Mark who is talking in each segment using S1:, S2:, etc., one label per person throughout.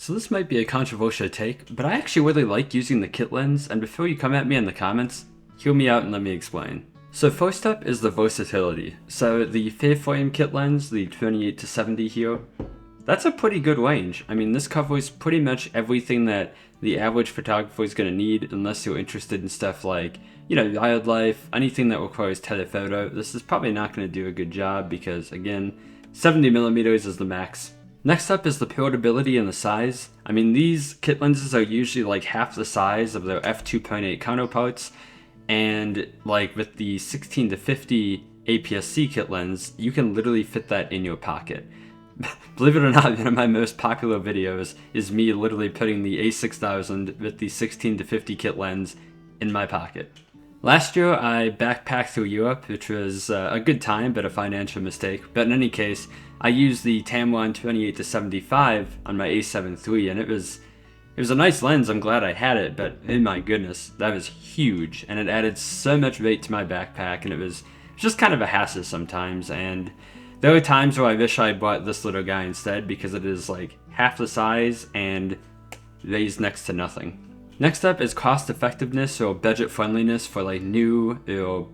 S1: So this might be a controversial take, but I actually really like using the kit lens, and before you come at me in the comments, hear me out and let me explain. So first up is the versatility. So the Fairframe kit lens, the 28 to 70 here, that's a pretty good range. I mean, this covers pretty much everything that the average photographer is going to need, unless you're interested in stuff like, wildlife, anything that requires telephoto. This is probably not going to do a good job because, again, 70mm is the max. Next up is the portability and the size. I mean, these kit lenses are usually like half the size of their f2.8 counterparts, and like with the 16 to 50 APS-C kit lens, you can literally fit that in your pocket. Believe it or not, one of my most popular videos is me literally putting the A6000 with the 16 to 50 kit lens in my pocket. Last year, I backpacked through Europe, which was a good time, but a financial mistake. But in any case, I used the Tamron 28 to 75 on my A7 III, and it was a nice lens. I'm glad I had it, but oh my goodness, that was huge, and it added so much weight to my backpack, and it was just kind of a hassle sometimes. And there were times where I wish I bought this little guy instead, because it is like half the size and weighs next to nothing. Next up is cost effectiveness or budget friendliness for like new or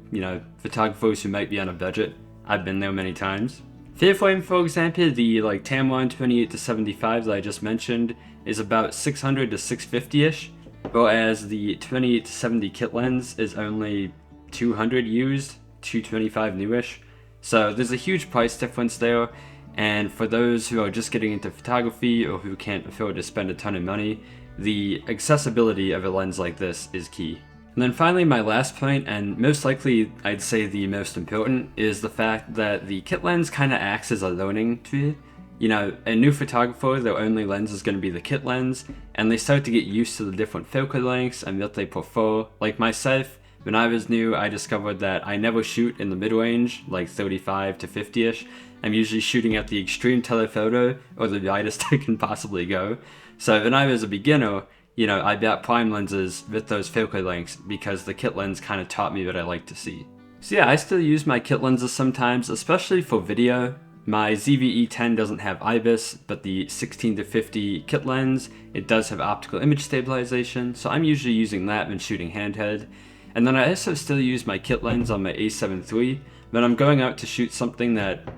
S1: photographers who might be on a budget. I've been there many times. Fairframe, for example, the like Tamron 28 to 75 that I just mentioned is about 600 to 650-ish, whereas the 28 to 70 kit lens is only 200 used, 225 newish. So there's a huge price difference there, and for those who are just getting into photography or who can't afford to spend a ton of money, the accessibility of a lens like this is key. And then finally, my last point, and most likely I'd say the most important, is the fact that the kit lens kind of acts as a learning tool. A new photographer, their only lens is going to be the kit lens, and they start to get used to the different focal lengths and what they prefer. Like myself, when I was new, I discovered that I never shoot in the mid-range, like 35 to 50-ish. I'm usually shooting at the extreme telephoto, or the widest I can possibly go. So when I was a beginner, I bought prime lenses with those focal lengths because the kit lens kind of taught me what I like to see. So yeah, I still use my kit lenses sometimes, especially for video. My ZV-E10 doesn't have IBIS, but the 16 to 50 kit lens, it does have optical image stabilization, so I'm usually using that when shooting handheld. And then I also still use my kit lens on my A7 III when I'm going out to shoot something that,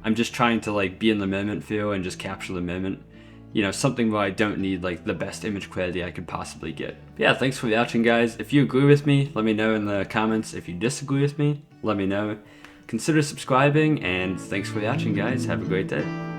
S1: I'm just trying to like be in the moment feel and just capture the moment. Something where I don't need like the best image quality I could possibly get. But yeah, thanks for watching, guys. If you agree with me, let me know in the comments. If you disagree with me, let me know. Consider subscribing, and thanks for watching, guys. Have a great day.